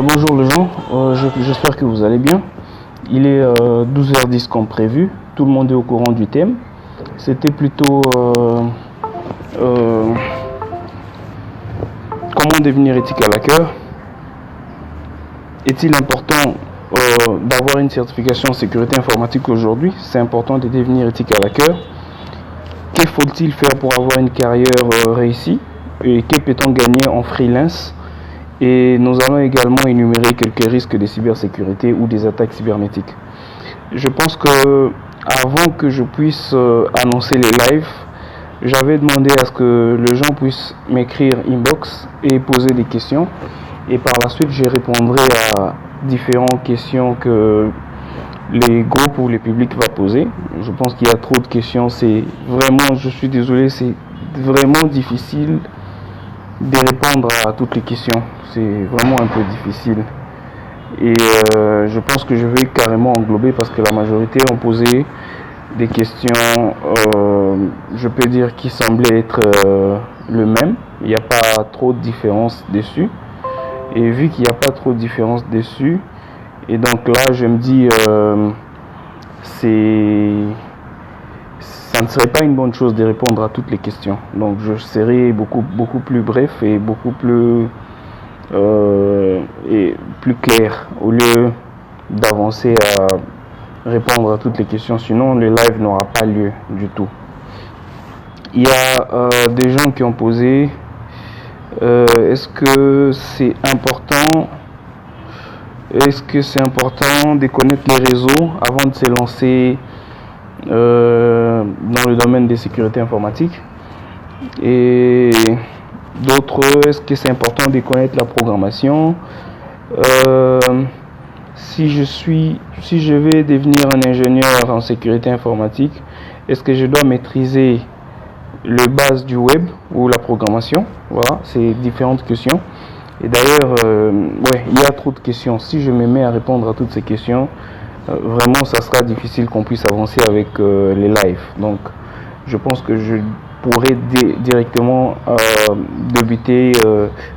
Bonjour les gens, j'espère que vous allez bien. Il est 12h10 comme prévu, tout le monde est au courant du thème. C'était plutôt comment devenir éthique à la cœur. Est-il important d'avoir une certification en sécurité informatique aujourd'hui? C'est important de devenir éthique à la cœur. Que faut-il faire pour avoir une carrière réussie? Et que peut-on gagner en freelance? Et nous allons également énumérer quelques risques de cybersécurité ou des attaques cybernétiques. Je pense que avant que je puisse annoncer les lives, j'avais demandé à ce que les gens puissent m'écrire inbox et poser des questions. Et par la suite, je répondrai à différentes questions que les groupes ou le public va poser. Je pense qu'il y a trop de questions. C'est vraiment, je suis désolé, c'est vraiment difficile de répondre à toutes les questions. C'est vraiment un peu difficile. Et je pense que je vais carrément englober parce que la majorité ont posé des questions, je peux dire, qui semblaient être le même. Il n'y a pas trop de différence dessus. Et vu qu'il n'y a pas trop de différence dessus, et donc là je me dis, ça ne serait pas une bonne chose de répondre à toutes les questions. Donc je serai beaucoup plus bref et beaucoup plus clair au lieu d'avancer à répondre à toutes les questions. Sinon le live n'aura pas lieu du tout. Il y a des gens qui ont posé est-ce que c'est important de connaître les réseaux avant de se lancer dans le domaine des sécurités informatiques? Et d'autres, est-ce que c'est important de connaître la programmation? Si je vais devenir un ingénieur en sécurité informatique, est-ce que je dois maîtriser les bases du web ou la programmation? Voilà, c'est différentes questions. Et d'ailleurs, il y a trop de questions. Si je me mets à répondre à toutes ces questions, vraiment, ça sera difficile qu'on puisse avancer avec les lives. Donc, je pense que je pourrais directement débuter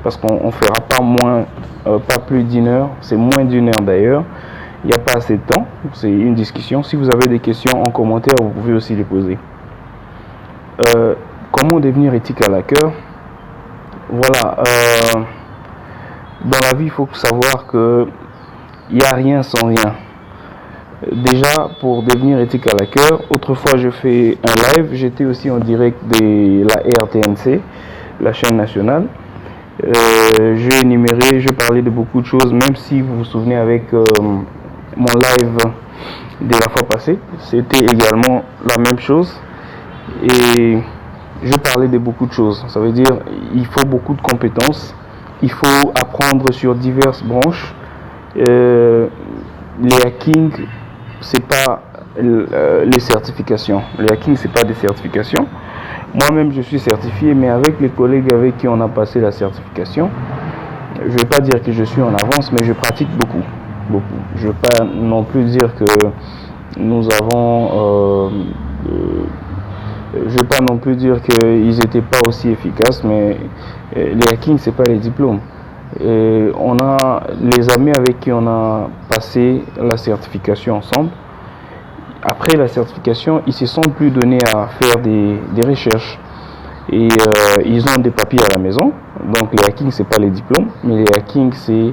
parce qu'on ne fera pas plus d'1 heure. C'est moins d'1 heure d'ailleurs. Il n'y a pas assez de temps. C'est une discussion. Si vous avez des questions en commentaire, vous pouvez aussi les poser. Comment devenir éthique à la cœur? Voilà. Dans la vie, il faut savoir que il n'y a rien sans rien. Déjà, pour devenir éthique à la cœur, autrefois je fais un live, j'étais aussi en direct de la RTNC, la chaîne nationale. J'ai énuméré, je parlais de beaucoup de choses, même si vous vous souvenez avec mon live de la fois passée, c'était également la même chose. Et je parlais de beaucoup de choses. Ça veut dire il faut beaucoup de compétences, il faut apprendre sur diverses branches. Les hackings, c'est pas les certifications. Les hackings, c'est pas des certifications. Moi-même, je suis certifié, mais avec les collègues avec qui on a passé la certification, je vais pas dire que je suis en avance, mais je pratique beaucoup. Je vais pas non plus dire que nous avons je vais pas non plus dire qu'ils n'étaient pas aussi efficaces, mais les hackings, c'est pas les diplômes. Et on a les amis avec qui on a passé la certification ensemble. Après la certification, ils se sont plus donnés à faire des recherches. Et ils ont des papiers à la maison. Donc les hackings, c'est pas les diplômes, mais les hackings, c'est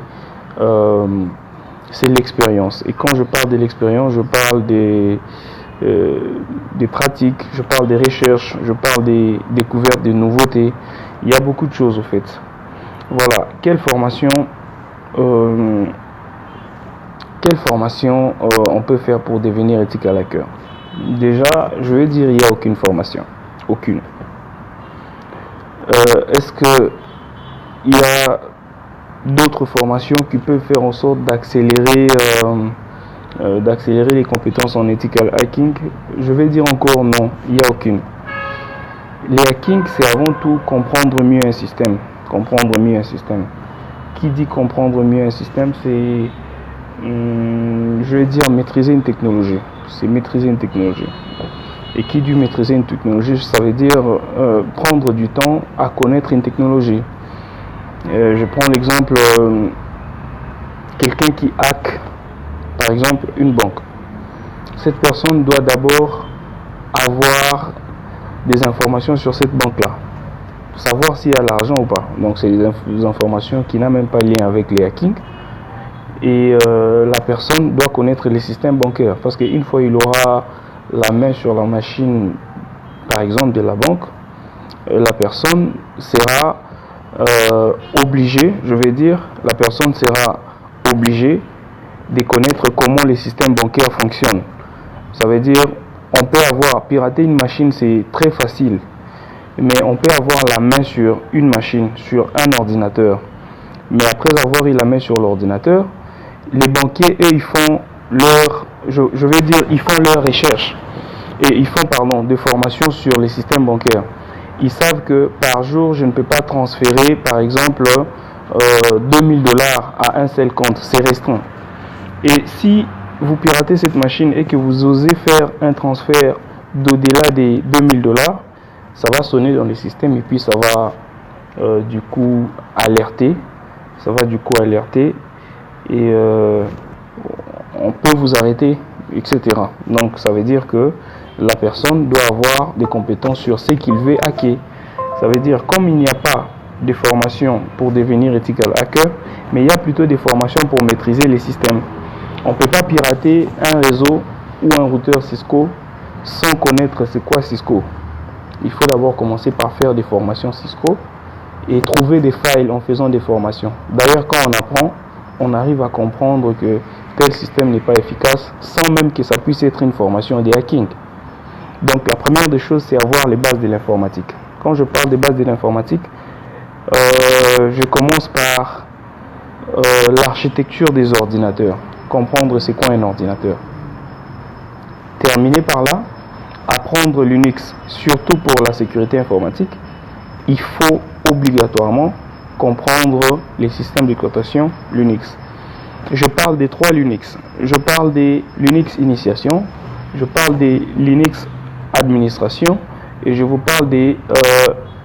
l'expérience. Et quand je parle de l'expérience, je parle des pratiques, je parle des recherches, je parle des découvertes, des nouveautés. Il y a beaucoup de choses au fait. Voilà, quelle formation on peut faire pour devenir éthique à la cœur? Déjà, je vais dire, il n'y a aucune formation. Aucune. Est-ce qu'il y a d'autres formations qui peuvent faire en sorte d'accélérer les compétences en ethical hacking? Je vais dire encore non, il n'y a aucune. Les hacking, c'est avant tout comprendre mieux un système. Qui dit comprendre mieux un système, c'est, je vais dire, maîtriser une technologie. C'est maîtriser une technologie. Et qui dit maîtriser une technologie, ça veut dire prendre du temps à connaître une technologie. Je prends l'exemple quelqu'un qui hack, par exemple, une banque. Cette personne doit d'abord avoir des informations sur cette banque-là, savoir s'il y a l'argent ou pas. Donc c'est des informations qui n'ont même pas lien avec les hackings. Et la personne doit connaître les systèmes bancaires, parce qu'une fois il aura la main sur la machine, par exemple, de la banque, la personne sera obligée, la personne sera obligée de connaître comment les systèmes bancaires fonctionnent. Ça veut dire, on peut pirater une machine, c'est très facile, mais on peut avoir la main sur une machine, sur un ordinateur. Mais après avoir eu la main sur l'ordinateur, les banquiers, eux, ils font leur recherche et ils font des formations sur les systèmes bancaires. Ils savent que par jour, je ne peux pas transférer, par exemple, $2000 à un seul compte. C'est restreint. Et si vous piratez cette machine et que vous osez faire un transfert d'au-delà des $2000, ça va sonner dans les systèmes et puis ça va du coup alerter. Et on peut vous arrêter, etc. Donc ça veut dire que la personne doit avoir des compétences sur ce qu'il veut hacker. Ça veut dire, comme il n'y a pas de formation pour devenir ethical hacker, mais il y a plutôt des formations pour maîtriser les systèmes. On ne peut pas pirater un réseau ou un routeur Cisco sans connaître c'est quoi Cisco. Il faut d'abord commencer par faire des formations Cisco et trouver des failles en faisant des formations. D'ailleurs, quand on apprend, on arrive à comprendre que tel système n'est pas efficace sans même que ça puisse être une formation de hacking. Donc la première des choses, c'est avoir les bases de l'informatique. Quand je parle des bases de l'informatique, je commence par l'architecture des ordinateurs, comprendre c'est quoi un ordinateur. Terminer par là, apprendre Linux, surtout pour la sécurité informatique, il faut obligatoirement comprendre les systèmes d'exploitation Linux. Je parle des 3 Linux. Je parle des Linux initiation, je parle des Linux administration et je vous parle des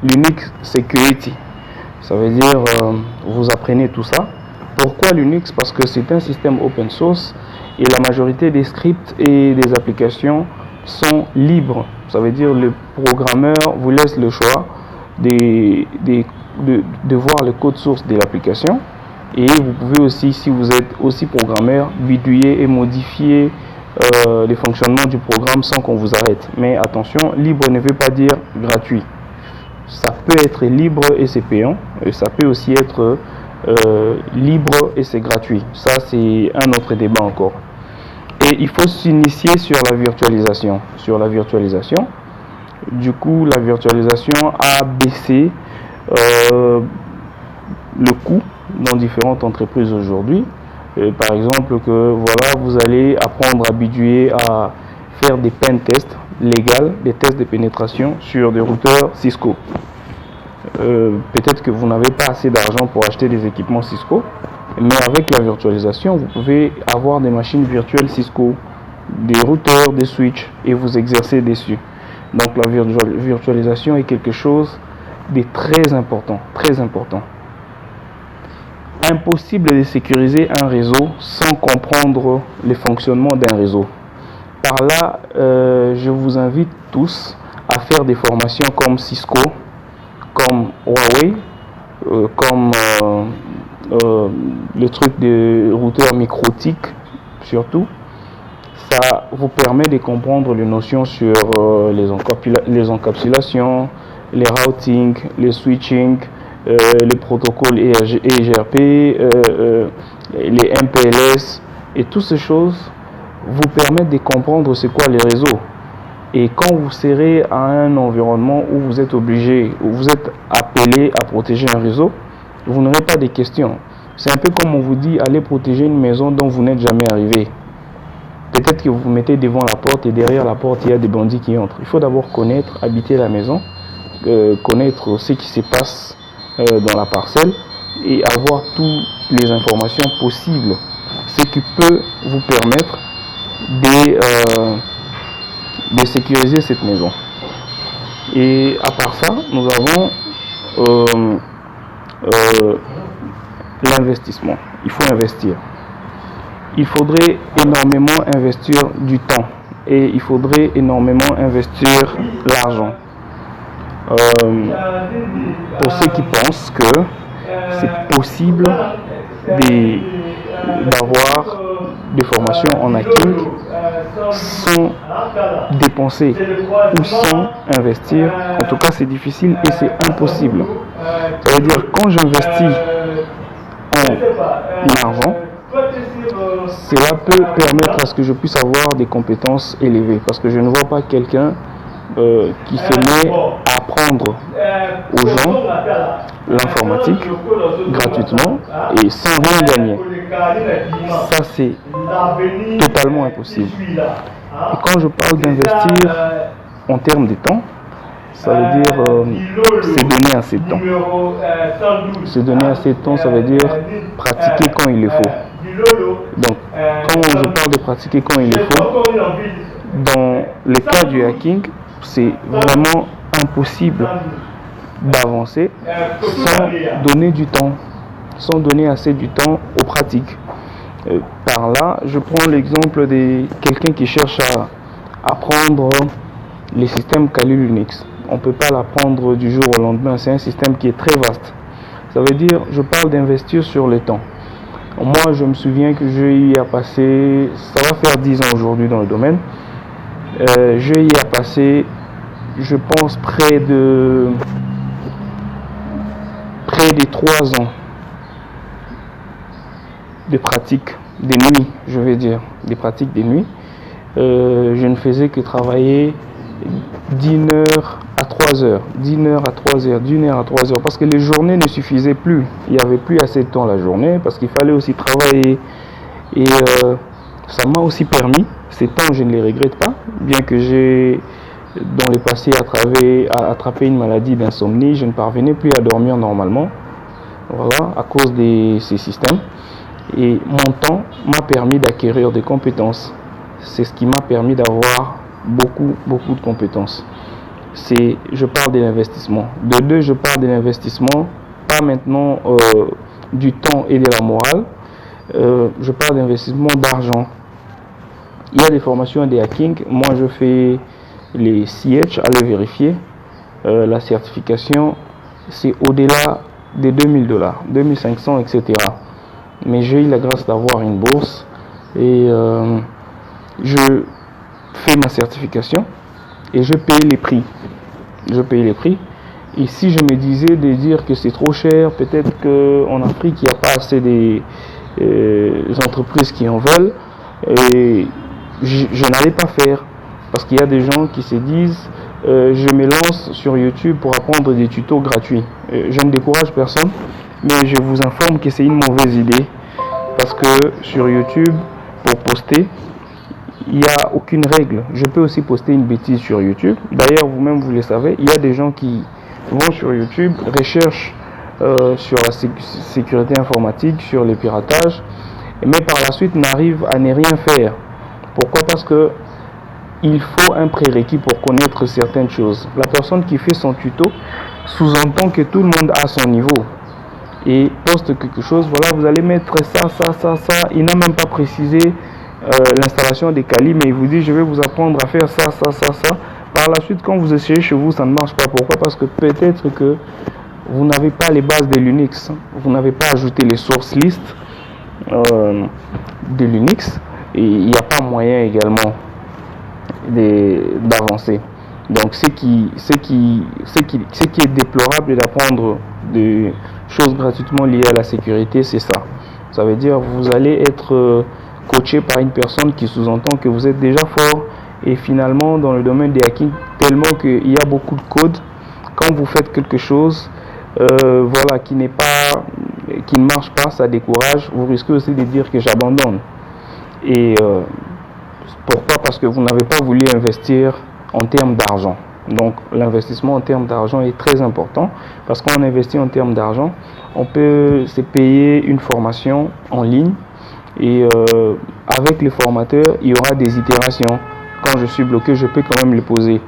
Linux security. Ça veut dire vous apprenez tout ça. Pourquoi Linux? Parce que c'est un système open source et la majorité des scripts et des applications sont libres. Ça veut dire le programmeur vous laisse le choix de voir le code source de l'application, et vous pouvez aussi, si vous êtes aussi programmeur, bidouiller et modifier les fonctionnements du programme sans qu'on vous arrête. Mais attention, libre ne veut pas dire gratuit. Ça peut être libre et c'est payant, et ça peut aussi être libre et c'est gratuit. Ça, c'est un autre débat encore. Et il faut s'initier sur la virtualisation. Du coup, la virtualisation a baissé le coût dans différentes entreprises aujourd'hui. Par exemple, vous allez apprendre à bidouiller, à faire des pen tests légaux, des tests de pénétration sur des routeurs Cisco. Peut-être que vous n'avez pas assez d'argent pour acheter des équipements Cisco, mais avec la virtualisation, vous pouvez avoir des machines virtuelles Cisco, des routeurs, des switches, et vous exercer dessus. Donc la virtualisation est quelque chose de très important, très important. Impossible de sécuriser un réseau sans comprendre le fonctionnement d'un réseau. Par là, je vous invite tous à faire des formations comme Cisco, comme Huawei, comme le truc de routeur microtique surtout. Ça vous permet de comprendre les notions sur les encapsulations, les routing, les switching, les protocoles EGRP, les MPLS, et toutes ces choses vous permettent de comprendre c'est quoi les réseaux. Et quand vous serez à un environnement où vous êtes obligé, où vous êtes appelé à protéger un réseau, vous n'aurez pas de questions. C'est un peu comme on vous dit, allez protéger une maison dont vous n'êtes jamais arrivé. Peut-être que vous vous mettez devant la porte et derrière la porte il y a des bandits qui entrent. Il faut d'abord connaître, habiter la maison, connaître ce qui se passe dans la parcelle et avoir toutes les informations possibles, ce qui peut vous permettre de sécuriser cette maison. Et à part ça, nous avons l'investissement. Il faut investir. il faudrait énormément investir du temps et il faudrait énormément investir l'argent. Pour ceux qui pensent que c'est possible d'avoir des formations en hacking sans dépenser ou sans investir, en tout cas c'est difficile et c'est impossible. Ça veut dire quand j'investis en argent, cela peut permettre à ce que je puisse avoir des compétences élevées, parce que je ne vois pas quelqu'un qui se met à apprendre aux gens l'informatique gratuitement et sans rien gagner. Ça, c'est totalement impossible. Et quand je parle d'investir en termes de temps, ça veut dire se donner assez de temps. Se donner assez de temps, ça veut dire pratiquer quand il le faut. Donc, quand je parle de pratiquer quand il le faut, dans le cas du hacking, c'est vraiment impossible d'avancer sans donner du temps, sans donner assez du temps aux pratiques. Par là, je prends l'exemple de quelqu'un qui cherche à apprendre les systèmes Kali Linux. On ne peut pas l'apprendre du jour au lendemain, c'est un système qui est très vaste. Ça veut dire, je parle d'investir sur le temps. Moi, je me souviens que j'ai eu à passer, ça va faire 10 ans aujourd'hui dans le domaine, j'ai eu à passer, je pense, près de 3 ans de pratiques des nuits, je vais dire, des pratiques des nuits. Je ne faisais que travailler d'1 heure à 3 heures, d'1 heure à 3 heures, d'1 heure à 3 heures, parce que les journées ne suffisaient plus. Il n'y avait plus assez de temps la journée, parce qu'il fallait aussi travailler. Et ça m'a aussi permis, ces temps je ne les regrette pas, bien que j'ai dans le passé attrapé une maladie d'insomnie, je ne parvenais plus à dormir normalement, voilà, à cause de ces systèmes. Et mon temps m'a permis d'acquérir des compétences. C'est ce qui m'a permis d'avoir beaucoup de compétences. Je parle de l'investissement. De deux, je parle de l'investissement, pas maintenant du temps et de la morale. Je parle d'investissement d'argent. Il y a des formations des hacking. Moi, je fais les CH, allez vérifier. La certification, c'est au-delà des $2000, 2500, etc. Mais j'ai eu la grâce d'avoir une bourse et je fais ma certification et je paye les prix. Et si je me disais de dire que c'est trop cher, peut-être qu'en Afrique, il n'y a pas assez des entreprises qui en veulent, et je n'allais pas faire. Parce qu'il y a des gens qui se disent je me lance sur YouTube pour apprendre des tutos gratuits. Je ne décourage personne, mais je vous informe que c'est une mauvaise idée. Parce que sur YouTube, pour poster, il n'y a aucune règle. Je peux aussi poster une bêtise sur YouTube. D'ailleurs, vous-même, vous le savez, il y a des gens qui vont sur YouTube, recherchent sur la sécurité informatique, sur le piratage, mais par la suite n'arrivent à ne rien faire. Pourquoi? Parce que il faut un prérequis pour connaître certaines choses. La personne qui fait son tuto sous-entend que tout le monde a son niveau et poste quelque chose, voilà, vous allez mettre ça. Il n'a même pas précisé l'installation des Kali, mais il vous dit je vais vous apprendre à faire ça. Par la suite, quand vous essayez chez vous, ça ne marche pas. Pourquoi? Parce que peut-être que vous n'avez pas les bases de Linux, vous n'avez pas ajouté les source list de Linux, et il n'y a pas moyen également d'avancer. Donc ce qui est déplorable d'apprendre des choses gratuitement liées à la sécurité, c'est ça. Ça veut dire vous allez être coaché par une personne qui sous-entend que vous êtes déjà fort, et finalement dans le domaine des hacking, tellement qu'il y a beaucoup de code, quand vous faites quelque chose voilà, qui ne marche pas, ça décourage, vous risquez aussi de dire que j'abandonne. Et pourquoi? Parce que vous n'avez pas voulu investir en termes d'argent. Donc l'investissement en termes d'argent est très important, parce qu'on investit en termes d'argent, on peut se payer une formation en ligne, et avec les formateurs, il y aura des itérations. Quand je suis bloqué, je peux quand même les poser.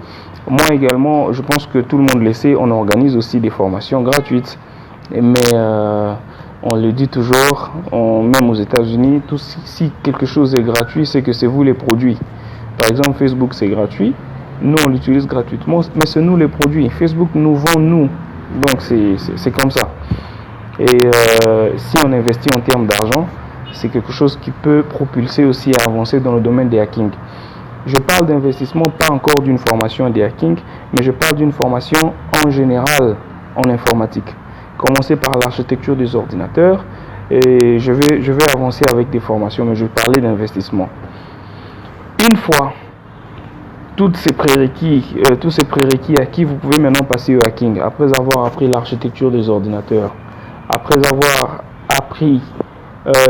Moi également, je pense que tout le monde le sait, on organise aussi des formations gratuites. Mais On le dit toujours, même aux États-Unis, si quelque chose est gratuit, c'est que c'est vous les produits. Par exemple, Facebook, c'est gratuit. Nous, on l'utilise gratuitement, mais c'est nous les produits. Facebook nous vend nous. Donc, c'est comme ça. Et si on investit en termes d'argent, c'est quelque chose qui peut propulser aussi à avancer dans le domaine des hacking. Je parle d'investissement, pas encore d'une formation des hacking, mais je parle d'une formation en général en informatique. Commencer par l'architecture des ordinateurs et je vais avancer avec des formations, mais je vais parler d'investissement. Une fois tous ces prérequis acquis, vous pouvez maintenant passer au hacking. Après avoir appris l'architecture des ordinateurs, après avoir appris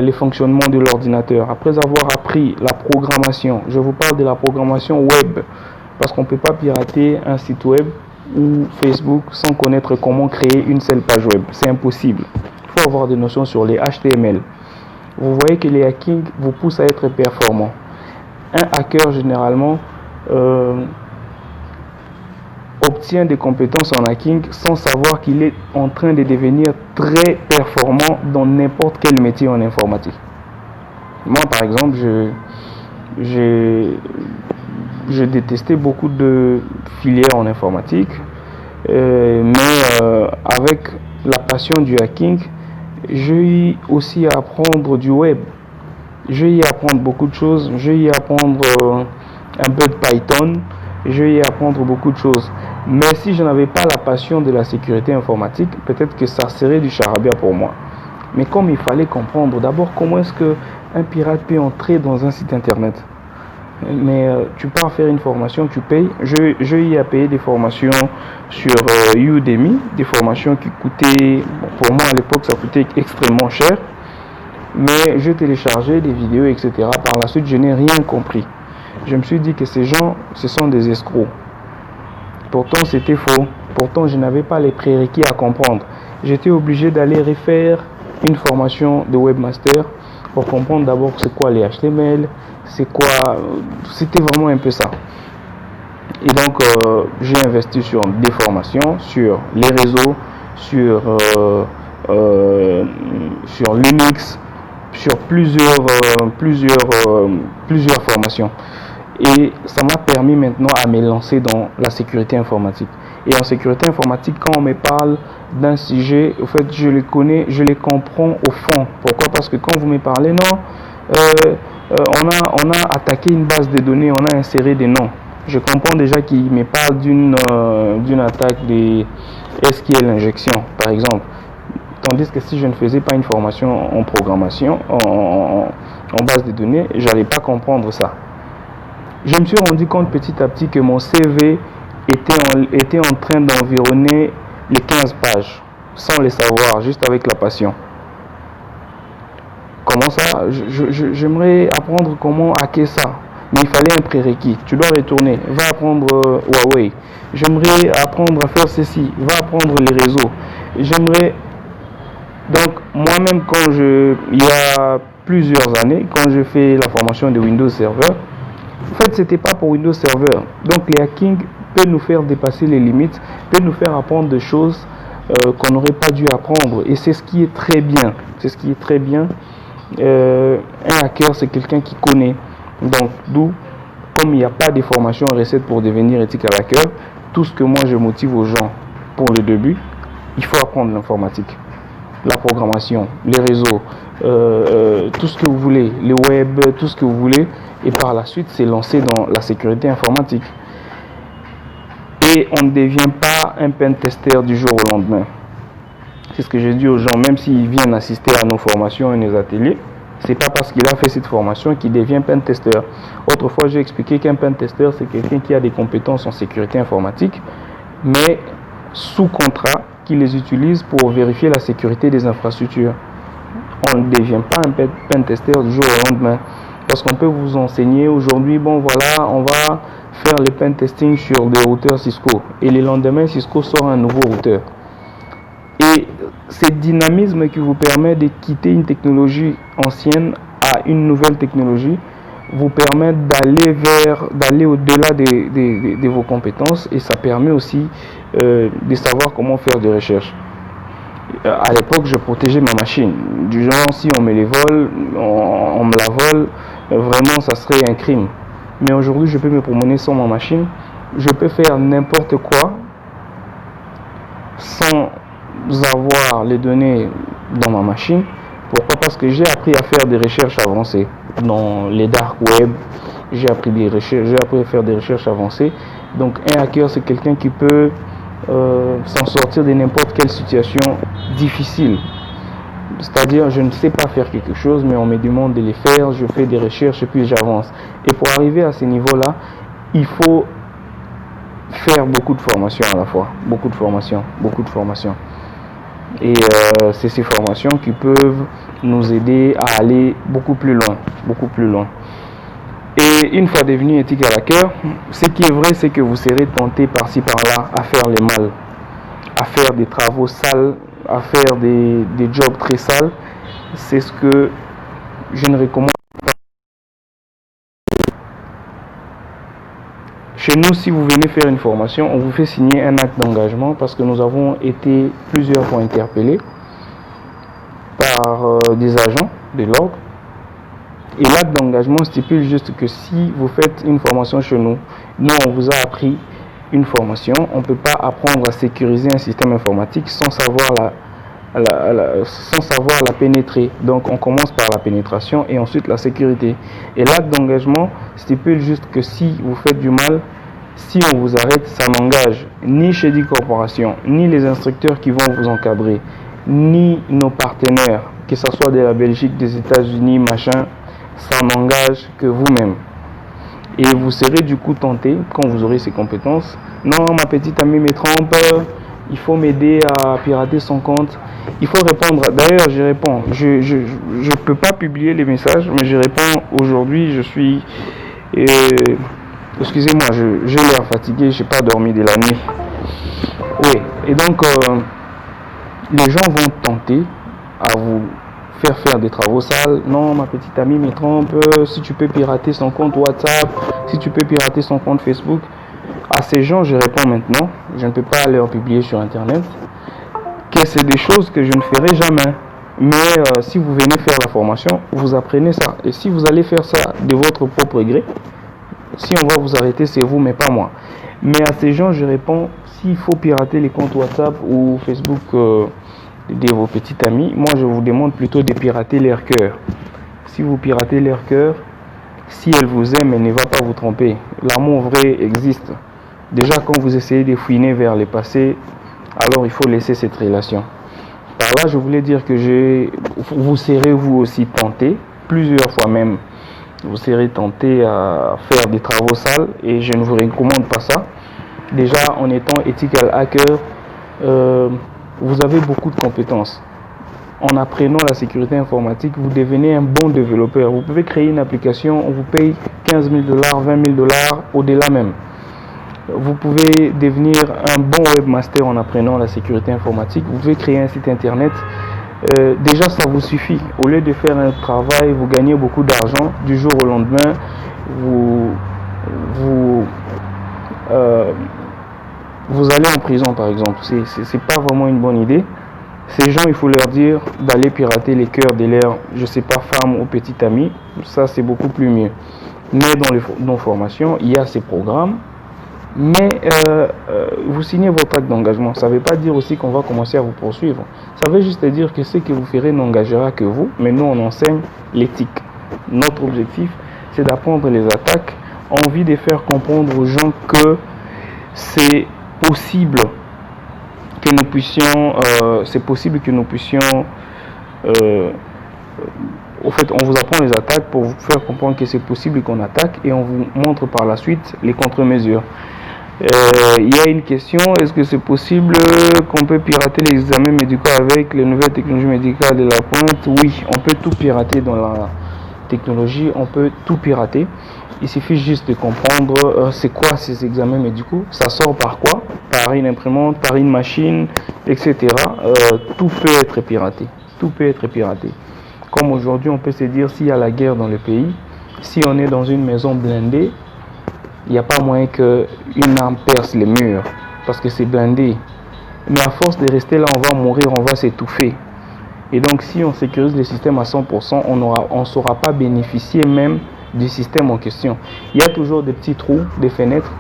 les fonctionnements de l'ordinateur, après avoir appris la programmation, je vous parle de la programmation web, parce qu'on ne peut pas pirater un site web ou Facebook sans connaître comment créer une seule page web. C'est impossible. Il faut avoir des notions sur les HTML. Vous voyez que les hackings vous poussent à être performant. Un hacker, généralement, obtient des compétences en hacking sans savoir qu'il est en train de devenir très performant dans n'importe quel métier en informatique. Moi, par exemple, je détestais beaucoup de filières en informatique, mais avec la passion du hacking, j'ai eu aussi à apprendre du web. J'ai eu à apprendre beaucoup de choses. J'ai eu à apprendre un peu de Python. J'ai eu à apprendre beaucoup de choses. Mais si je n'avais pas la passion de la sécurité informatique, peut-être que ça serait du charabia pour moi. Mais comme il fallait comprendre d'abord comment est-ce qu'un pirate peut entrer dans un site internet. Mais tu pars faire une formation, tu payes. J'ai eu à payer des formations sur Udemy, des formations qui coûtaient, pour moi à l'époque ça coûtait extrêmement cher. Mais je téléchargeais des vidéos, etc. Par la suite, je n'ai rien compris. Je me suis dit que ces gens, ce sont des escrocs. Pourtant, c'était faux. Pourtant, je n'avais pas les prérequis à comprendre. J'étais obligé d'aller refaire une formation de webmaster pour comprendre d'abord c'est quoi les HTML, c'était vraiment un peu ça. Et donc, j'ai investi sur des formations, sur les réseaux, sur Linux, sur plusieurs formations. Et ça m'a permis maintenant à me lancer dans la sécurité informatique. Et en sécurité informatique, quand on me parle d'un sujet, en fait, je les connais, je les comprends au fond. Pourquoi? Parce que quand vous me parlez, non, on a attaqué une base de données, on a inséré des noms. Je comprends déjà qu'il me parle d'une attaque des SQL injection, par exemple. Tandis que si je ne faisais pas une formation en programmation, en base de données, je n'allais pas comprendre ça. Je me suis rendu compte petit à petit que mon CV était en train d'environner les 15 pages, sans le savoir, juste avec la passion. Comment ça? J'aimerais apprendre comment hacker ça. Mais il fallait un prérequis. Tu dois retourner, va apprendre Huawei. J'aimerais apprendre à faire ceci, va apprendre les réseaux. J'aimerais... Donc, moi-même, il y a plusieurs années, quand j'ai fait la formation de Windows Server, en fait, c'était pas pour Windows Server. Donc, les hackings peuvent nous faire dépasser les limites, peuvent nous faire apprendre des choses qu'on n'aurait pas dû apprendre. Et c'est ce qui est très bien. C'est ce qui est très bien. Un hacker, c'est quelqu'un qui connaît. Donc, d'où, comme il n'y a pas de formation en recette pour devenir ethical hacker, tout ce que moi je motive aux gens pour le début, il faut apprendre l'informatique, la programmation, les réseaux, tout ce que vous voulez, le web, tout ce que vous voulez, et par la suite, c'est lancer dans la sécurité informatique. Et on ne devient pas un pentester du jour au lendemain. C'est ce que j'ai dit aux gens, même s'ils viennent assister à nos formations et nos ateliers, c'est pas parce qu'il a fait cette formation qu'il devient pentester. Autrefois, j'ai expliqué qu'un pentester, c'est quelqu'un qui a des compétences en sécurité informatique, mais sous contrat, qui les utilise pour vérifier la sécurité des infrastructures. On ne devient pas un pentester du jour au lendemain. Parce qu'on peut vous enseigner aujourd'hui, bon voilà, on va faire le pentesting sur des routeurs Cisco. Et le lendemain, Cisco sort un nouveau routeur. Et ce dynamisme qui vous permet de quitter une technologie ancienne à une nouvelle technologie vous permet d'aller au-delà de vos compétences, et ça permet aussi de savoir comment faire des recherches. À l'époque, je protégeais ma machine. Du genre, si on me les vole, on me la vole, vraiment, ça serait un crime. Mais aujourd'hui, je peux me promener sans ma machine. Je peux faire n'importe quoi sans avoir les données dans ma machine. Pourquoi? Parce que j'ai appris à faire des recherches avancées dans les dark web. J'ai appris à faire des recherches avancées. Donc un hacker, c'est quelqu'un qui peut s'en sortir de n'importe quelle situation difficile. C'est-à-dire, je ne sais pas faire quelque chose, mais on me demande de les faire, je fais des recherches et puis j'avance. Et pour arriver à ce niveau-là, il faut faire beaucoup de formations à la fois. Beaucoup de formations. Et c'est ces formations qui peuvent nous aider à aller beaucoup plus loin. Et une fois devenu éthique à hacker, ce qui est vrai, c'est que vous serez tenté par-ci par-là à faire les mal, à faire des travaux sales, à faire des jobs très sales. C'est ce que je ne recommande pas. Chez nous, si vous venez faire une formation, on vous fait signer un acte d'engagement parce que nous avons été plusieurs fois interpellés par des agents de l'ordre. Et l'acte d'engagement stipule juste que si vous faites une formation chez nous, on vous a appris une formation, on ne peut pas apprendre à sécuriser un système informatique sans savoir la pénétrer. Donc on commence par la pénétration et ensuite la sécurité. Et l'acte d'engagement stipule juste que si vous faites du mal, si on vous arrête, ça n'engage ni Shady Corporation, ni les instructeurs qui vont vous encadrer, ni nos partenaires, que ce soit de la Belgique, des États-Unis, machin. Ça n'engage que vous-même. Et vous serez du coup tenté, quand vous aurez ces compétences, non, ma petite amie me trompe, il faut m'aider à pirater son compte. Il faut répondre. D'ailleurs, je réponds. Je ne peux pas publier les messages, mais je réponds aujourd'hui. Je suis... excusez-moi, j'ai l'air fatigué, je n'ai pas dormi de la nuit. Oui, et donc, les gens vont tenter à vous faire des travaux sales. Non, ma petite amie me trompe, si tu peux pirater son compte WhatsApp, si tu peux pirater son compte Facebook. À ces gens, je réponds maintenant, je ne peux pas leur publier sur Internet, que c'est des choses que je ne ferai jamais. Mais si vous venez faire la formation, vous apprenez ça. Et si vous allez faire ça de votre propre gré, si on va vous arrêter, c'est vous, mais pas moi. Mais à ces gens, je réponds, s'il faut pirater les comptes WhatsApp ou Facebook de vos petites amies, moi je vous demande plutôt de pirater leur cœur. Si vous piratez leur cœur, si elle vous aime, elle ne va pas vous tromper. L'amour vrai existe. Déjà quand vous essayez de fouiner vers le passé, alors il faut laisser cette relation. Par là, je voulais dire que vous serez vous aussi tenté, plusieurs fois même, vous serez tenté à faire des travaux sales et je ne vous recommande pas ça. Déjà en étant ethical hacker, vous avez beaucoup de compétences. En apprenant la sécurité informatique, vous devenez un bon développeur. Vous pouvez créer une application, on vous paye 15 000 $, 20 000 $, au-delà même. Vous pouvez devenir un bon webmaster en apprenant la sécurité informatique. Vous pouvez créer un site internet. Déjà, ça vous suffit. Au lieu de faire un travail, vous gagnez beaucoup d'argent. Du jour au lendemain, vous allez en prison, par exemple. C'est pas vraiment une bonne idée. Ces gens, il faut leur dire d'aller pirater les cœurs de leurs, je sais pas, femmes ou petites amies. Ça, c'est beaucoup plus mieux. Mais dans nos formations, il y a ces programmes. Mais vous signez votre acte d'engagement. Ça ne veut pas dire aussi qu'on va commencer à vous poursuivre. Ça veut juste dire que ce que vous ferez n'engagera que vous. Mais nous, on enseigne l'éthique. Notre objectif, c'est d'apprendre les attaques. Envie de faire comprendre aux gens que c'est possible que nous puissions, au fait, on vous apprend les attaques pour vous faire comprendre que c'est possible qu'on attaque et on vous montre par la suite les contre-mesures. Il y a une question, est-ce que c'est possible qu'on peut pirater les examens médicaux avec les nouvelles technologies médicales de la pointe? Oui, on peut tout pirater dans la technologie, on peut tout pirater. Il suffit juste de comprendre c'est quoi ces examens médicaux, ça sort par quoi, par une imprimante, par une machine, etc. Tout peut être piraté, tout peut être piraté. Comme aujourd'hui, on peut se dire s'il y a la guerre dans le pays, si on est dans une maison blindée, il n'y a pas moyen qu'une arme perce les murs, parce que c'est blindé. Mais à force de rester là, on va mourir, on va s'étouffer. Et donc, si on sécurise le système à 100%, on ne saura pas bénéficier même du système en question. Il y a toujours des petits trous, des fenêtres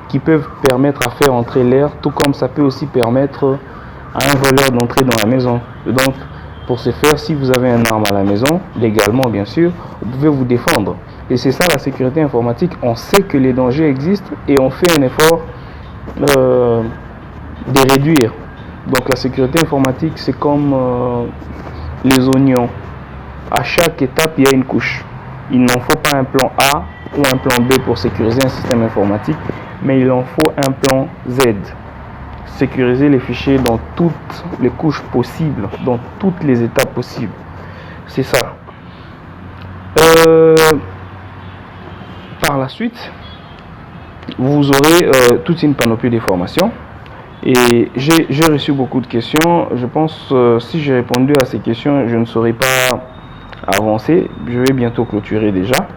qui peuvent permettre à faire entrer l'air, tout comme ça peut aussi permettre à un voleur d'entrer dans la maison. Donc, pour ce faire, si vous avez une arme à la maison, légalement bien sûr, vous pouvez vous défendre. Et c'est ça la sécurité informatique. On sait que les dangers existent et on fait un effort de réduire. Donc la sécurité informatique, c'est comme les oignons. À chaque étape, il y a une couche. Il n'en faut pas un plan A ou un plan B pour sécuriser un système informatique, mais il en faut un plan Z. Sécuriser les fichiers dans toutes les couches possibles, dans toutes les étapes possibles. C'est ça. Par la suite, vous aurez toute une panoplie de formations. Et j'ai reçu beaucoup de questions. Je pense si j'ai répondu à ces questions, je ne saurais pas avancer. Je vais bientôt clôturer déjà.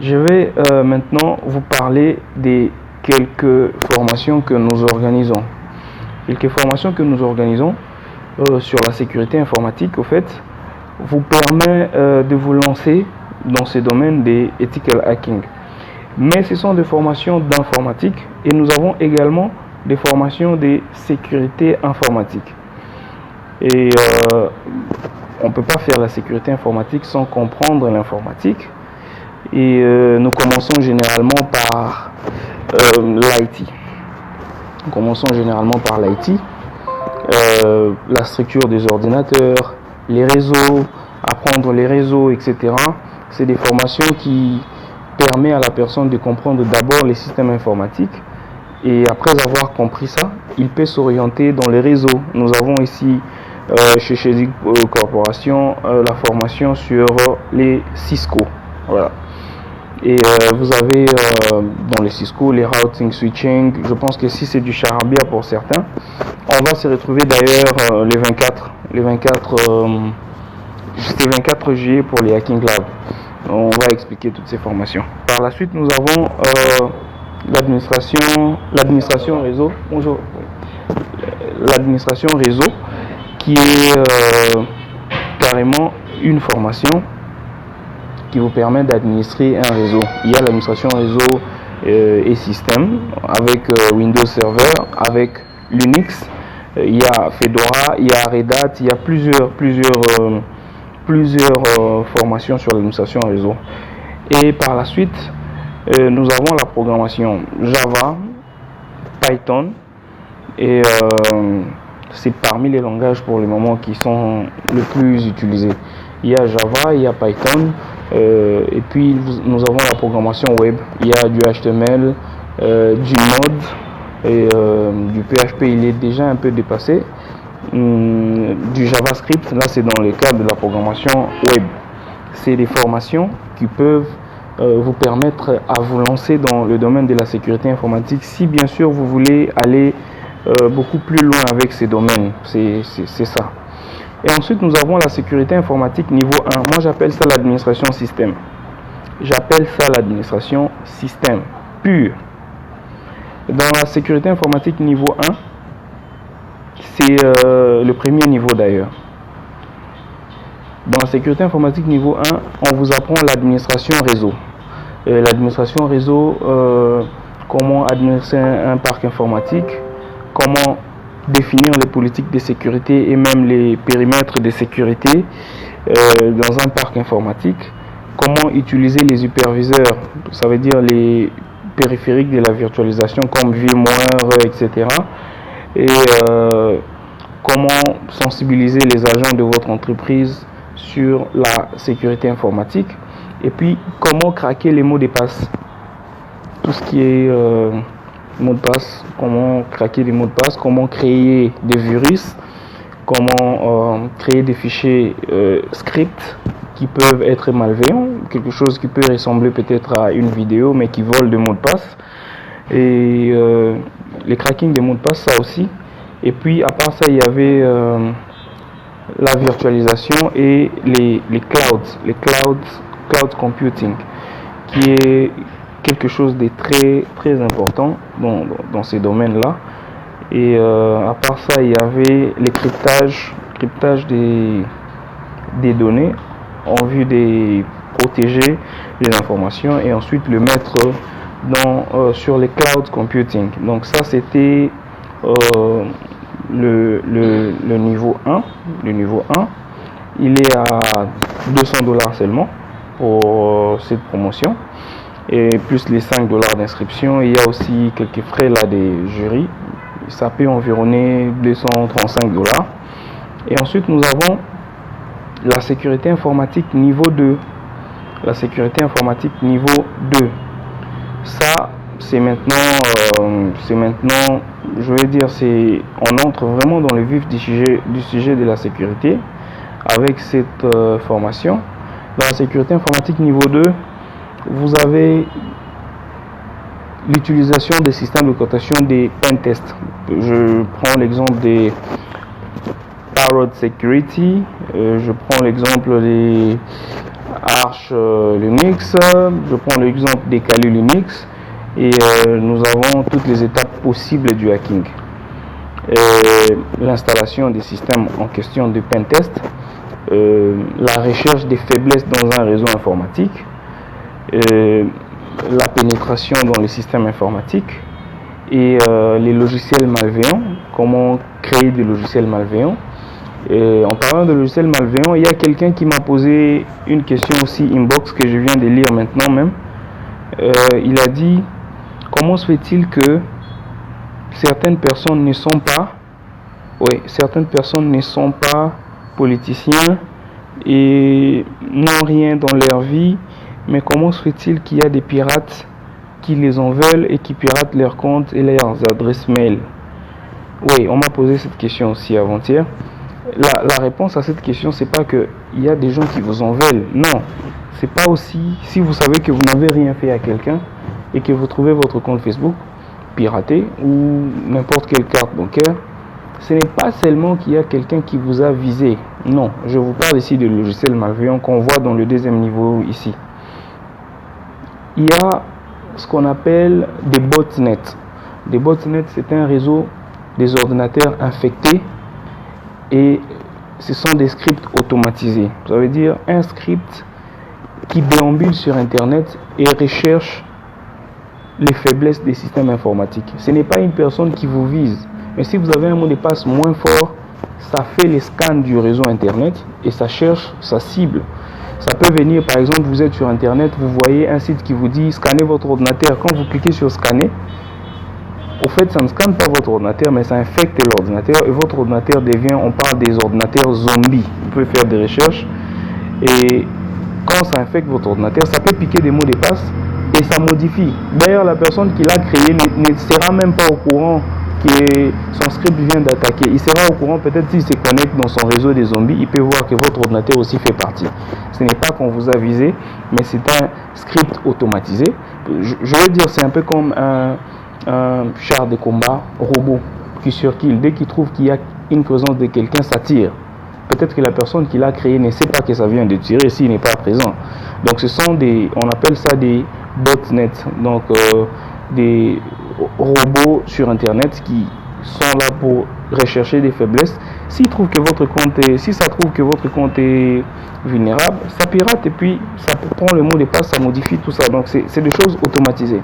Je vais maintenant vous parler des quelques formations que nous organisons. Quelques formations que nous organisons sur la sécurité informatique, au fait, vous permet de vous lancer dans ces domaines des ethical hacking. Mais ce sont des formations d'informatique et nous avons également des formations de sécurité informatique. Et on ne peut pas faire la sécurité informatique sans comprendre l'informatique. Et nous commençons généralement par l'IT. Nous commençons généralement par l'IT, la structure des ordinateurs, les réseaux, apprendre les réseaux, etc. C'est des formations qui permettent à la personne de comprendre d'abord les systèmes informatiques. Et après avoir compris ça, il peut s'orienter dans les réseaux. Nous avons ici chez Shedic Corporation la formation sur les Cisco. Voilà. Et vous avez dans les Cisco les routing switching. Je pense que si c'est du charabia pour certains, on va se retrouver d'ailleurs les 24 juillet pour les Hacking Lab. On va expliquer toutes ces formations. Par la suite, nous avons l'administration réseau. Bonjour. L'administration réseau qui est carrément une formation qui vous permet d'administrer un réseau. Il y a l'administration réseau et système avec Windows Server, avec Linux, il y a Fedora, il y a Red Hat, il y a plusieurs formations sur l'administration réseau. Et par la suite, nous avons la programmation Java, Python et c'est parmi les langages pour le moment qui sont le plus utilisés. Il y a Java, il y a Python et puis nous avons la programmation web. Il y a du HTML, du Node et du PHP. Il est déjà un peu dépassé. Du JavaScript, là c'est dans le cadre de la programmation web. C'est des formations qui peuvent vous permettre à vous lancer dans le domaine de la sécurité informatique si bien sûr vous voulez aller beaucoup plus loin avec ces domaines. C'est ça. Et ensuite nous avons la sécurité informatique niveau 1. Moi j'appelle ça l'administration système. J'appelle ça l'administration système pur. Dans la sécurité informatique niveau 1, c'est le premier niveau d'ailleurs. Dans la sécurité informatique niveau 1, on vous apprend l'administration réseau. L'administration réseau, comment administrer un parc informatique, comment définir les politiques de sécurité et même les périmètres de sécurité dans un parc informatique, comment utiliser les hyperviseurs, ça veut dire les périphériques de la virtualisation comme VMware, etc. Et comment sensibiliser les agents de votre entreprise sur la sécurité informatique et puis comment craquer les mots de passe, tout ce qui est mots de passe, comment craquer les mots de passe, comment créer des virus, comment créer des fichiers scripts qui peuvent être malveillants, quelque chose qui peut ressembler peut-être à une vidéo mais qui vole des mots de passe, et les cracking des mots de passe, ça aussi. Et puis à part ça, il y avait la virtualisation et les cloud computing, qui est quelque chose de très très important dans ces domaines-là. Et à part ça, il y avait les cryptage des données en vue de protéger les informations et ensuite le mettre sur les cloud computing. Donc ça, c'était le niveau 1. Le niveau 1, il est à $200 seulement pour cette promotion. Et plus les $5 d'inscription. Il y a aussi quelques frais là des jurys. Ça peut environner $235. Et ensuite, nous avons la sécurité informatique niveau 2. La sécurité informatique niveau 2. Ça, c'est maintenant, je vais dire, on entre vraiment dans le vif du sujet de la sécurité avec cette formation. Dans la sécurité informatique niveau 2, vous avez l'utilisation des systèmes de cotation des pentests. Je prends l'exemple des Parrot Security, je prends l'exemple des Arch Linux, je prends l'exemple des Kali Linux, et nous avons toutes les étapes possibles du hacking. L'installation des systèmes en question de pentest, la recherche des faiblesses dans un réseau informatique, la pénétration dans les systèmes informatiques et les logiciels malveillants, comment créer des logiciels malveillants. Et en parlant de logiciels malveillants, il y a quelqu'un qui m'a posé une question aussi inbox que je viens de lire maintenant même. Il a dit: comment se fait-il que certaines personnes ne sont pas politiciens et n'ont rien dans leur vie, mais comment se fait-il qu'il y a des pirates qui les en veulent et qui piratent leurs comptes et leurs adresses mail? Oui, on m'a posé cette question aussi avant-hier. La réponse à cette question, c'est pas que il y a des gens qui vous en veulent. Non, c'est pas aussi si vous savez que vous n'avez rien fait à quelqu'un et que vous trouvez votre compte Facebook piraté ou n'importe quelle carte bancaire, ce n'est pas seulement qu'il y a quelqu'un qui vous a visé. Non, je vous parle ici de logiciels malveillants qu'on voit dans le deuxième niveau ici. Il y a ce qu'on appelle des botnets. Des botnets, c'est un réseau des ordinateurs infectés et ce sont des scripts automatisés. Ça veut dire un script qui déambule sur Internet et recherche les faiblesses des systèmes informatiques. Ce n'est pas une personne qui vous vise, mais si vous avez un mot de passe moins fort, ça fait les scans du réseau Internet et ça cherche sa cible. Ça peut venir, par exemple, vous êtes sur Internet, vous voyez un site qui vous dit scannez votre ordinateur. Quand vous cliquez sur scanner, au fait, ça ne scanne pas votre ordinateur, mais ça infecte l'ordinateur et votre ordinateur devient, on parle des ordinateurs zombies. Vous pouvez faire des recherches et quand ça infecte votre ordinateur, ça peut piquer des mots de passe et ça modifie. D'ailleurs, la personne qui l'a créé ne sera même pas au courant que son script vient d'attaquer. Il sera au courant peut-être s'il se connecte dans son réseau des zombies, il peut voir que votre ordinateur aussi fait partie. Ce n'est pas qu'on vous a visé, mais c'est un script automatisé. Je veux dire, c'est un peu comme un char de combat robot qui circule. Dès qu'il trouve qu'il y a une présence de quelqu'un, ça tire. Peut-être que la personne qui l'a créé ne sait pas que ça vient de tirer s'il n'est pas présent. Donc ce sont on appelle ça des botnets, donc des robots sur Internet qui sont là pour rechercher des faiblesses. Si ça trouve que votre compte est vulnérable, ça pirate et puis ça prend le mot de passe, ça modifie tout ça. Donc c'est des choses automatisées.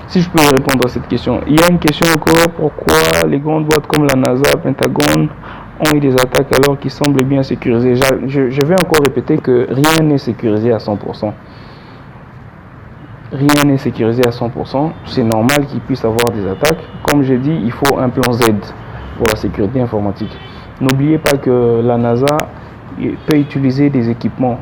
Si je peux répondre à cette question. Il y a une question encore: pourquoi les grandes boîtes comme la NASA, Pentagone ont eu des attaques alors qu'ils semblent bien sécurisés? Je vais encore répéter que rien n'est sécurisé à 100%. Rien n'est sécurisé à 100%. C'est normal qu'il puisse avoir des attaques. Comme j'ai dit, il faut un plan Z pour la sécurité informatique. N'oubliez pas que la NASA peut utiliser des équipements.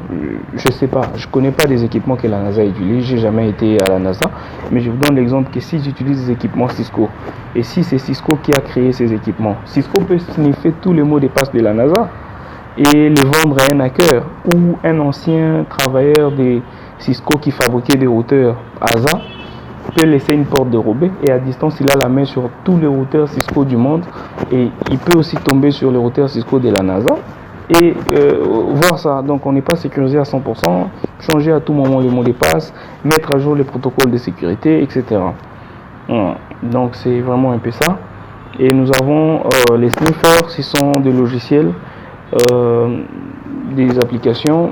Je ne sais pas, je ne connais pas des équipements que la NASA utilise. J'ai jamais été à la NASA, mais je vous donne l'exemple que si j'utilise des équipements Cisco, et si c'est Cisco qui a créé ces équipements, Cisco peut sniffer tous les mots de passe de la NASA et les vendre à un hacker ou un ancien travailleur de Cisco qui fabriquait des routeurs ASA peut laisser une porte dérobée et à distance il a la main sur tous les routeurs Cisco du monde et il peut aussi tomber sur les routeurs Cisco de la NASA et voir ça. Donc on n'est pas sécurisé à 100%, changer à tout moment les mots de passe, mettre à jour les protocoles de sécurité, etc. Donc c'est vraiment un peu ça. Et nous avons les sniffers, ce sont des logiciels, des applications.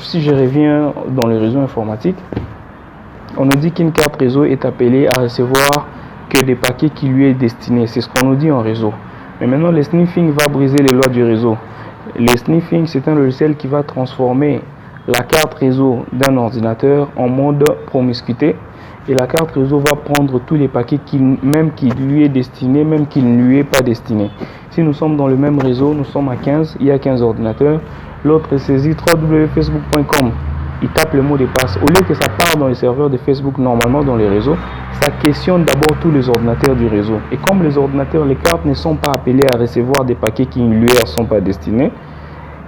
Si je reviens dans les réseaux informatiques, on nous dit qu'une carte réseau est appelée à recevoir que des paquets qui lui est destiné. C'est ce qu'on nous dit en réseau. Mais maintenant, le sniffing va briser les lois du réseau. Le sniffing, c'est un logiciel qui va transformer la carte réseau d'un ordinateur en mode promiscuité. Et la carte réseau va prendre tous les paquets même qui lui est destiné, même qui ne lui est pas destiné. Si nous sommes dans le même réseau, nous sommes à 15, il y a 15 ordinateurs. L'autre saisit www.facebook.com. Il tape le mot de passe. Au lieu que ça parte dans les serveurs de Facebook, normalement dans les réseaux, ça questionne d'abord tous les ordinateurs du réseau. Et comme les ordinateurs, les cartes ne sont pas appelées à recevoir des paquets qui ne leur sont pas destinés,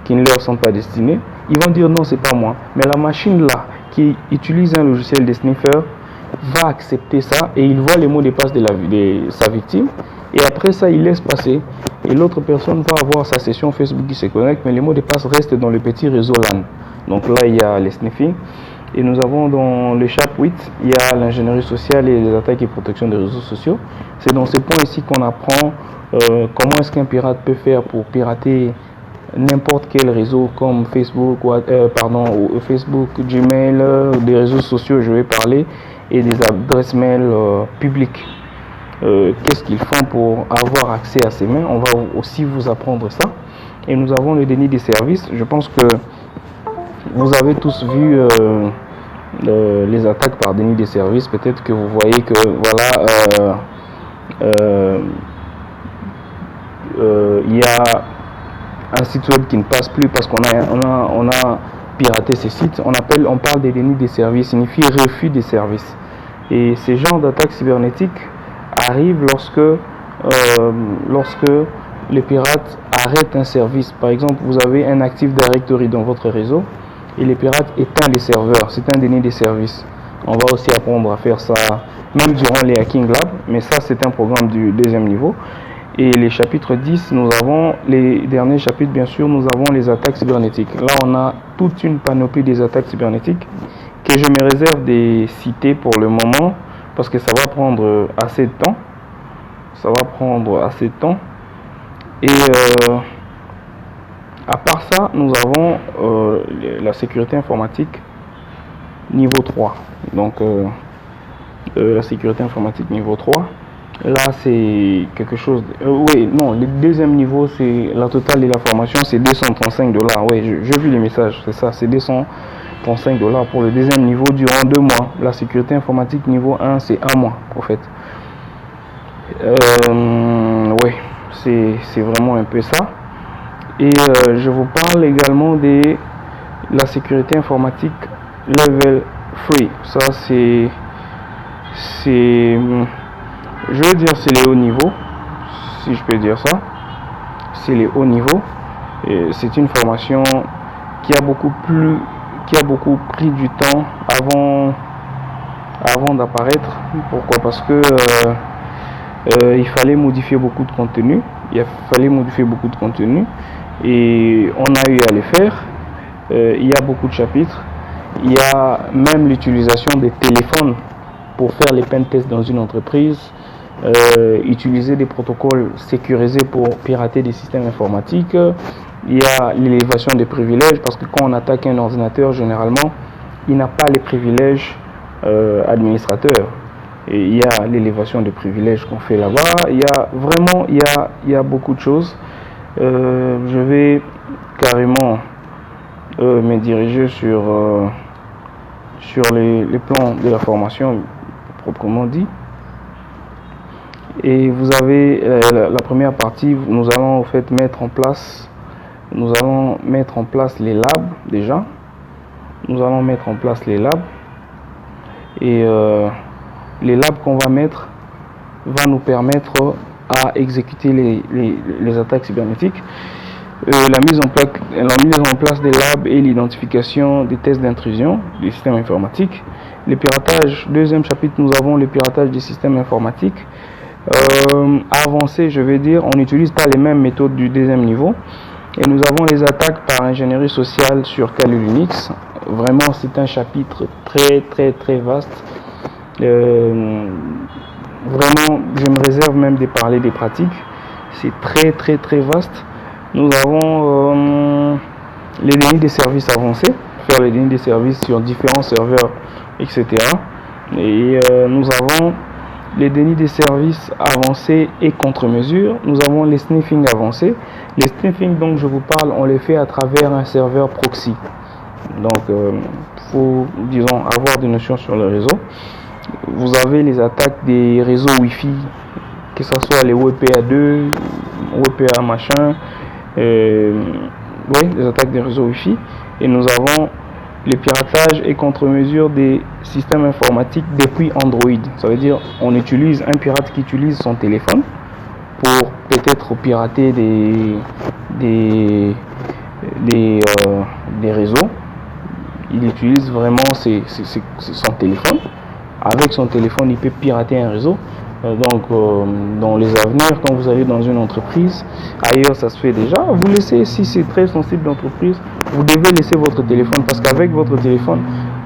ils vont dire non, c'est pas moi. Mais la machine là, qui utilise un logiciel de sniffer, va accepter ça et il voit les mots de passe de sa victime. Et après ça, il laisse passer. Et l'autre personne va avoir sa session Facebook qui se connecte, mais les mots de passe restent dans le petit réseau LAN. Donc là, il y a les sniffing. Et nous avons dans le chapitre 8, il y a l'ingénierie sociale et les attaques et protection des réseaux sociaux. C'est dans ces points ici qu'on apprend comment est-ce qu'un pirate peut faire pour pirater n'importe quel réseau comme Facebook, Facebook, Gmail, des réseaux sociaux, je vais parler, et des adresses mail publiques. Qu'est-ce qu'ils font pour avoir accès à ces mails? On va aussi vous apprendre ça. Et nous avons le déni des services. Je pense que vous avez tous vu les attaques par déni des services. Peut-être que vous voyez que voilà, il y a un site web qui ne passe plus parce qu'on a piraté ces sites. On parle des dénis des services, signifie refus des services. Et ces genres d'attaques cybernétiques arrivent lorsque les pirates arrêtent un service. Par exemple, vous avez un Active Directory dans votre réseau et les pirates éteignent les serveurs. C'est un déni des services. On va aussi apprendre à faire ça même durant les Hacking Lab, mais ça c'est un programme du deuxième niveau. Et les chapitres 10, nous avons les derniers chapitres, bien sûr, nous avons les attaques cybernétiques. Là, on a toute une panoplie des attaques cybernétiques que je me réserve de citer pour le moment parce que ça va prendre assez de temps. Et à part ça, nous avons la sécurité informatique niveau 3. Donc, la sécurité informatique niveau 3. Là, c'est quelque chose. Le deuxième niveau, c'est la totale de la formation, c'est $235. Oui, j'ai vu les messages, c'est ça, c'est $235 pour le deuxième niveau durant 2 mois. La sécurité informatique niveau 1, c'est 1 mois, en fait. Oui, c'est vraiment un peu ça. Et je vous parle également de la sécurité informatique level 3. Ça, c'est je veux dire, c'est les hauts niveaux, si je peux dire ça. C'est les hauts niveaux. C'est une formation qui a beaucoup pris du temps avant d'apparaître. Pourquoi? Parce que il fallait modifier beaucoup de contenu. Et on a eu à le faire. Il y a beaucoup de chapitres. Il y a même l'utilisation des téléphones pour faire les pen tests dans une entreprise. Utiliser des protocoles sécurisés pour pirater des systèmes informatiques. Il y a l'élévation des privilèges parce que quand on attaque un ordinateur, généralement, il n'a pas les privilèges administrateurs. Et il y a l'élévation des privilèges qu'on fait là-bas. Il y a beaucoup de choses. Je vais carrément me diriger sur les plans de la formation proprement dit. Et vous avez la première partie, nous allons en fait mettre en place les labs déjà. Et les labs qu'on va mettre va nous permettre à exécuter les attaques cybernétiques. La mise en place des labs et l'identification des tests d'intrusion des systèmes informatiques. Les piratages, deuxième chapitre, nous avons le piratage des systèmes informatiques. Avancé, je vais dire, on n'utilise pas les mêmes méthodes du deuxième niveau. Et nous avons les attaques par ingénierie sociale sur Kali Linux. Vraiment, c'est un chapitre très très très vaste. vraiment, je me réserve même de parler des pratiques. C'est très vaste. Nous avons les dénis des services avancés, faire les dénis des services sur différents serveurs, etc. Et nous avons les dénis des services avancés et contre-mesures. Nous avons les sniffing avancés. Les sniffing dont je vous parle, on les fait à travers un serveur proxy. Donc, faut, disons, avoir des notions sur le réseau. Vous avez les attaques des réseaux Wi-Fi, que ce soit les WPA2, WPA machin, oui, les attaques des réseaux Wi-Fi. Et nous avons les piratages et contre-mesures des systèmes informatiques depuis Android. Ça veut dire on utilise un pirate qui utilise son téléphone pour peut-être pirater des réseaux. Il utilise vraiment son téléphone. Avec son téléphone, il peut pirater un réseau. Donc, dans les avenirs, quand vous allez dans une entreprise, ailleurs ça se fait déjà, vous laissez, si c'est très sensible d'entreprise, vous devez laisser votre téléphone, parce qu'avec votre téléphone,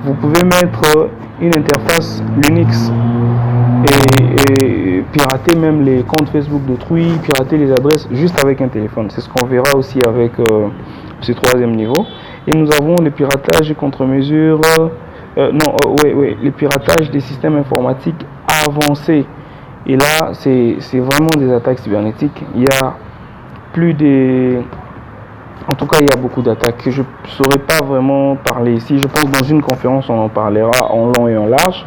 vous pouvez mettre une interface Linux et pirater même les comptes Facebook d'autrui, pirater les adresses juste avec un téléphone. C'est ce qu'on verra aussi avec ce troisième niveau. Et nous avons le piratage et contre-mesures, les piratages des systèmes informatiques avancés. Et là, c'est vraiment des attaques cybernétiques. Il y a en tout cas, il y a beaucoup d'attaques que je ne saurais pas vraiment parler ici. Je pense que dans une conférence, on en parlera en long et en large.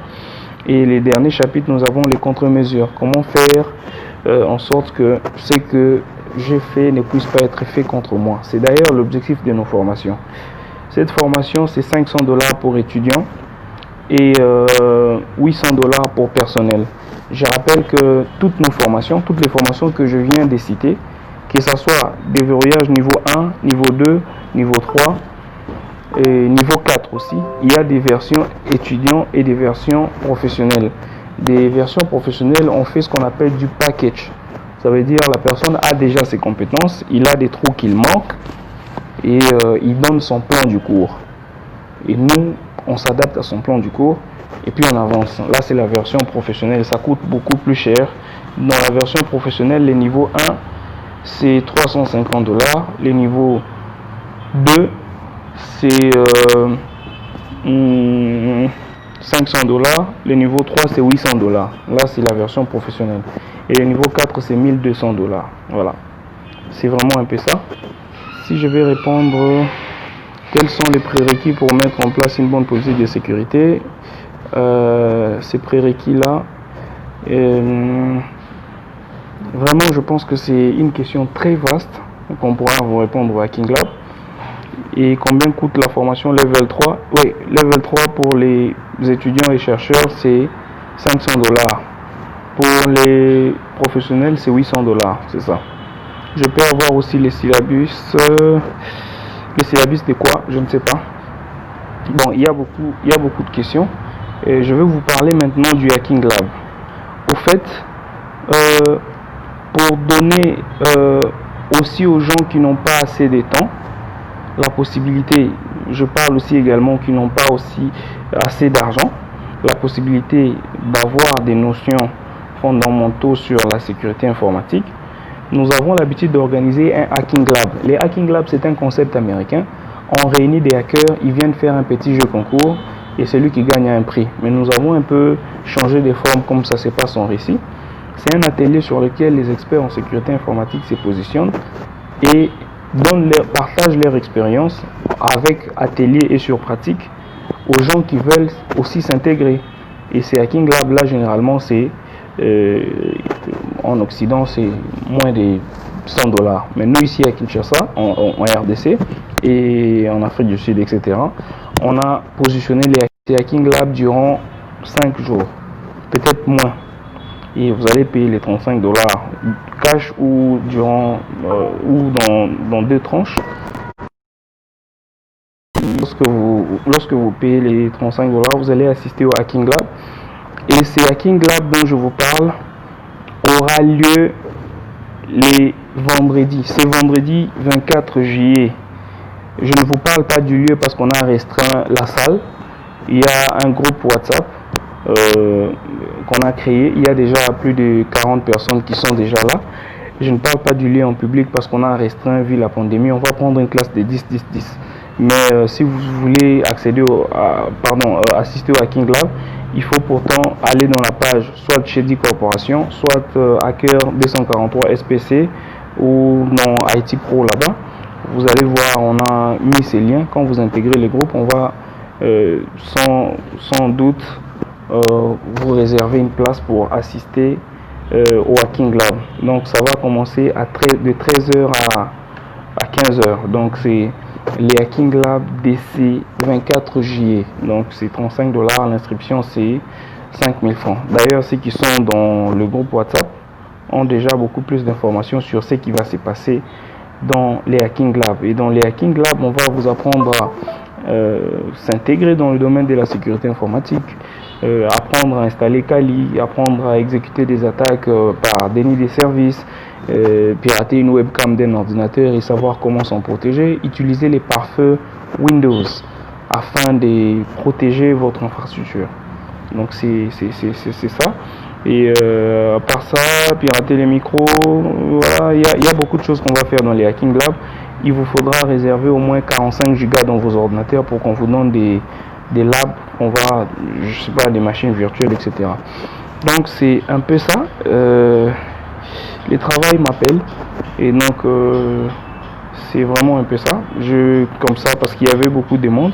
Et les derniers chapitres, nous avons les contre-mesures. Comment faire en sorte que ce que j'ai fait ne puisse pas être fait contre moi. C'est d'ailleurs l'objectif de nos formations. Cette formation, c'est $500 pour étudiants et $800 pour personnel. Je rappelle que toutes les formations que je viens de citer, que ce soit déverrouillage niveau 1, niveau 2, niveau 3 et niveau 4 aussi, il y a des versions étudiants et des versions professionnelles. Des versions professionnelles, on fait ce qu'on appelle du package. Ça veut dire la personne a déjà ses compétences, il a des trous qu'il manque et il donne son plan du cours. Et nous, on s'adapte à son plan du cours. Et puis on avance. Là, c'est la version professionnelle. Ça coûte beaucoup plus cher. Dans la version professionnelle, les niveaux 1, c'est $350. Les niveaux 2, c'est $500. Les niveaux 3, c'est $800. Là, c'est la version professionnelle. Et le niveau 4, c'est $1200. Voilà. C'est vraiment un peu ça. Si je vais répondre, quels sont les prérequis pour mettre en place une bonne politique de sécurité? Ces prérequis-là, vraiment, je pense que c'est une question très vaste qu'on pourra vous répondre au Hacking Lab. Et combien coûte la formation Level 3? Oui, Level 3 pour les étudiants et chercheurs, c'est $500. Pour les professionnels, c'est $800, c'est ça. Je peux avoir aussi les syllabus. Les syllabus de quoi? Je ne sais pas. Bon, il y a beaucoup de questions. Et je vais vous parler maintenant du Hacking Lab. Au fait, pour donner aussi aux gens qui n'ont pas assez de temps, la possibilité, je parle aussi également qui n'ont pas aussi assez d'argent, la possibilité d'avoir des notions fondamentaux sur la sécurité informatique, nous avons l'habitude d'organiser un Hacking Lab. Les Hacking Lab, c'est un concept américain. On réunit des hackers, ils viennent faire un petit jeu concours et celui qui gagne a un prix. Mais nous avons un peu changé des formes comme ça se passe en récit. C'est un atelier sur lequel les experts en sécurité informatique se positionnent et partagent leur expérience avec atelier et sur pratique aux gens qui veulent aussi s'intégrer. Et ces Hacking Lab là, généralement, c'est en Occident, c'est moins de $100. Mais nous, ici à Kinshasa, en RDC et en Afrique du Sud, etc., on a positionné les Hacking Lab durant 5 jours, peut-être moins. Et vous allez payer les $35 cash ou dans 2 tranches. Lorsque vous payez les $35, vous allez assister au Hacking Lab. Et ces Hacking Lab dont je vous parle aura lieu les vendredis. C'est vendredi 24 juillet. Je ne vous parle pas du lieu parce qu'on a restreint la salle. Il y a un groupe WhatsApp qu'on a créé. Il y a déjà plus de 40 personnes qui sont déjà là. Je ne parle pas du lien en public parce qu'on a restreint vu la pandémie. On va prendre une classe de 10-10-10. Mais si vous voulez accéder assister au Hacking Lab, il faut pourtant aller dans la page soit Shady Corporation, soit Hacker 243 SPC ou non IT Pro là-bas. Vous allez voir, on a mis ces liens. Quand vous intégrez les groupes, on va sans doute vous réserver une place pour assister au Hacking Lab. Donc ça va commencer de 13h à 15h. Donc c'est les Hacking Lab DC 24 juillet. Donc c'est $35. L'inscription c'est 5000 francs. D'ailleurs, ceux qui sont dans le groupe WhatsApp ont déjà beaucoup plus d'informations sur ce qui va se passer dans les Hacking Lab. Et dans les Hacking Lab, on va vous apprendre à s'intégrer dans le domaine de la sécurité informatique, apprendre à installer Kali, apprendre à exécuter des attaques par déni des services, pirater une webcam d'un ordinateur et savoir comment s'en protéger, utiliser les pare-feux Windows afin de protéger votre infrastructure. Donc c'est ça. Et à part ça, pirater les micros, voilà, il y a beaucoup de choses qu'on va faire dans les Hacking Lab. Il vous faudra réserver au moins 45 Go dans vos ordinateurs pour qu'on vous donne des labs, je sais pas, des machines virtuelles, etc. Donc c'est un peu ça. Les travails m'appellent et donc c'est vraiment un peu ça. Comme ça, parce qu'il y avait beaucoup de monde,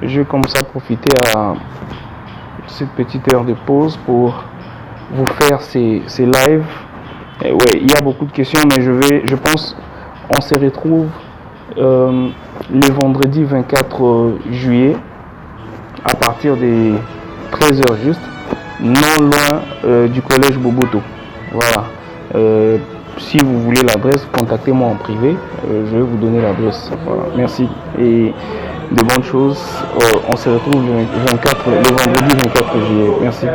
je comme ça profiter à cette petite heure de pause pour vous faire ces lives. Et ouais, il y a beaucoup de questions, mais je pense on se retrouve le vendredi 24 juillet à partir des 13h juste, non loin du collège Boboto. Voilà. Si vous voulez l'adresse, contactez-moi en privé. Je vais vous donner l'adresse. Voilà. Merci et de bonnes choses. On se retrouve le vendredi 24 juillet. Merci.